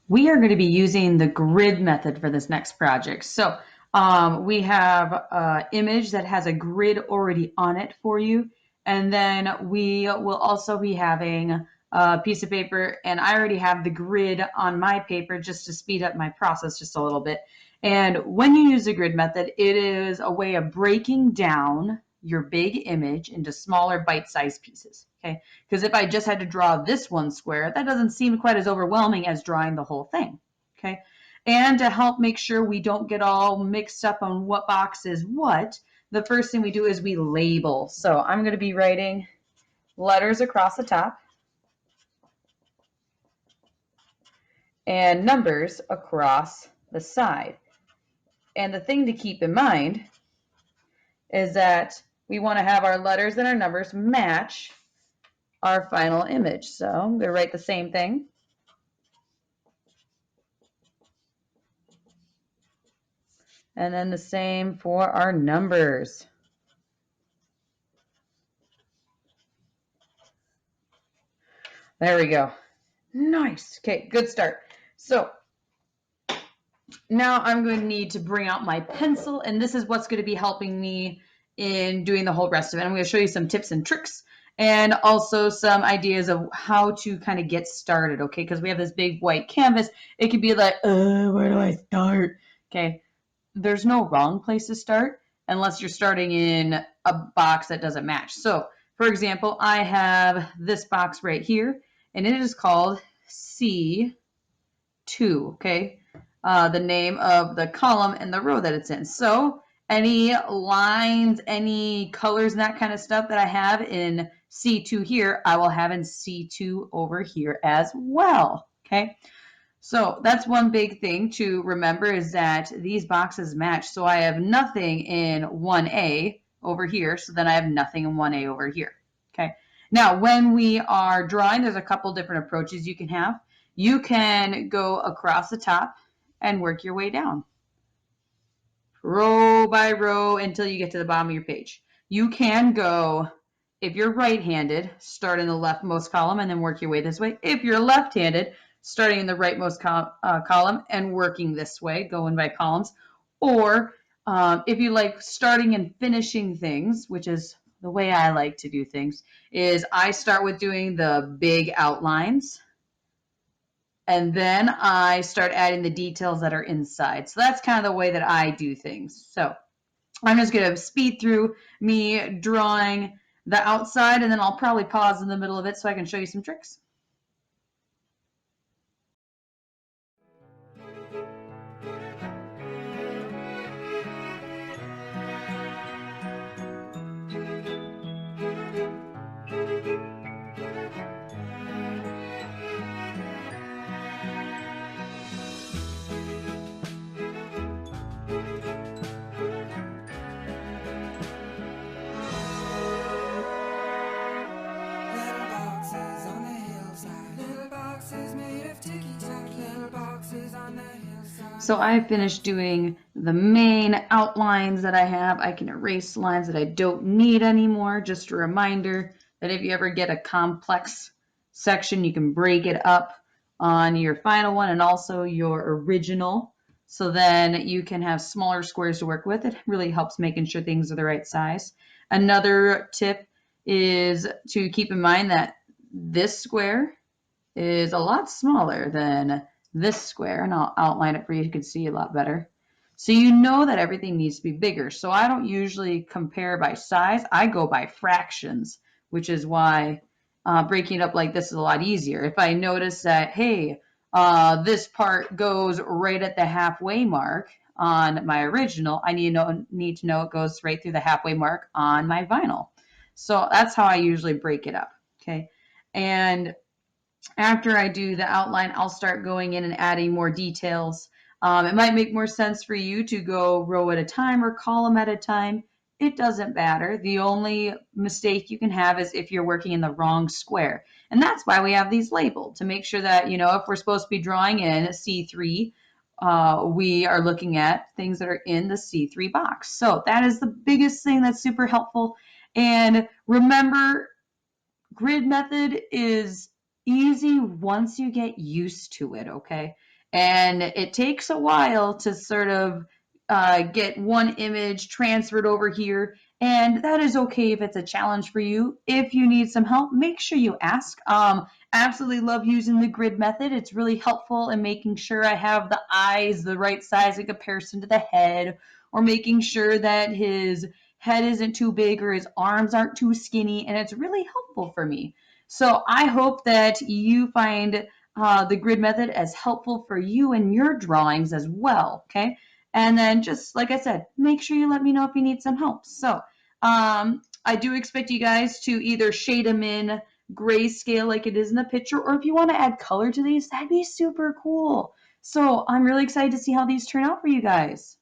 We are going to be using the grid method for this next project. So we have an image that has a grid already on it for you. And then we will also be having a piece of paper, and I already have the grid on my paper just to speed up my process just a little bit. And when you use the grid method, it is a way of breaking down your big image into smaller bite-sized pieces, okay? Because if I just had to draw this one square, that doesn't seem quite as overwhelming as drawing the whole thing, okay? And to help make sure we don't get all mixed up on what box is what, the first thing we do is we label. So I'm going to be writing letters across the top and numbers across the side. And the thing to keep in mind is that we want to have our letters and our numbers match our final image. So I'm going to write the same thing. And then the same for our numbers. There we go. Nice. Okay, good start. So now I'm going to need to bring out my pencil, and this is what's going to be helping me in doing the whole rest of it. I'm going to show you some tips and tricks and also some ideas of how to kind of get started, okay? Because we have this big white canvas. It could be like, where do I start? Okay, there's no wrong place to start unless you're starting in a box that doesn't match. So, for example, I have this box right here, and it is called C2, okay? The name of the column and the row that it's in. So any lines, any colors and that kind of stuff that I have in C2 here, I will have in C2 over here as well, okay? So that's one big thing to remember is that these boxes match. So I have nothing in 1A over here, so then I have nothing in 1A over here, okay? Now, when we are drawing, there's a couple different approaches you can have. You can go across the top and work your way down, row by row until you get to the bottom of your page. You can go, if you're right-handed, start in the leftmost column and then work your way this way. If you're left-handed, starting in the rightmost column and working this way, going by columns. Or if you like starting and finishing things, which is the way I like to do things, is I start with doing the big outlines, and then I start adding the details that are inside. So that's kind of the way that I do things. So I'm just going to speed through me drawing the outside, and then I'll probably pause in the middle of it so I can show you some tricks. So I finished doing the main outlines that I have. I can erase lines that I don't need anymore. Just a reminder that if you ever get a complex section, you can break it up on your final one and also your original. So then you can have smaller squares to work with. It really helps making sure things are the right size. Another tip is to keep in mind that this square is a lot smaller than this square, and I'll outline it for you so you can see a lot better. So you know that everything needs to be bigger. So I don't usually compare by size. I go by fractions, which is why breaking it up like this is a lot easier. If I notice that, hey, this part goes right at the halfway mark on my original, I need to know it goes right through the halfway mark on my vinyl. So that's how I usually break it up, okay? And after I do the outline, I'll start going in and adding more details. It might make more sense for you to go row at a time or column at a time. It doesn't matter. The only mistake you can have is if you're working in the wrong square. And that's why we have these labeled, to make sure that, you know, if we're supposed to be drawing in C3, we are looking at things that are in the C3 box. So that is the biggest thing that's super helpful. And remember, grid method is easy once you get used to it, okay? And it takes a while to sort of get one image transferred over here. And that is okay if it's a challenge for you. If you need some help, make sure you ask. Absolutely love using the grid method. It's really helpful in making sure I have the eyes the right size in comparison to the head, or making sure that his head isn't too big or his arms aren't too skinny. And it's really helpful for me. So I hope that you find the grid method as helpful for you and your drawings as well. Okay. And then just like I said, make sure you let me know if you need some help. So I do expect you guys to either shade them in grayscale like it is in the picture, or if you want to add color to these, that'd be super cool. So I'm really excited to see how these turn out for you guys.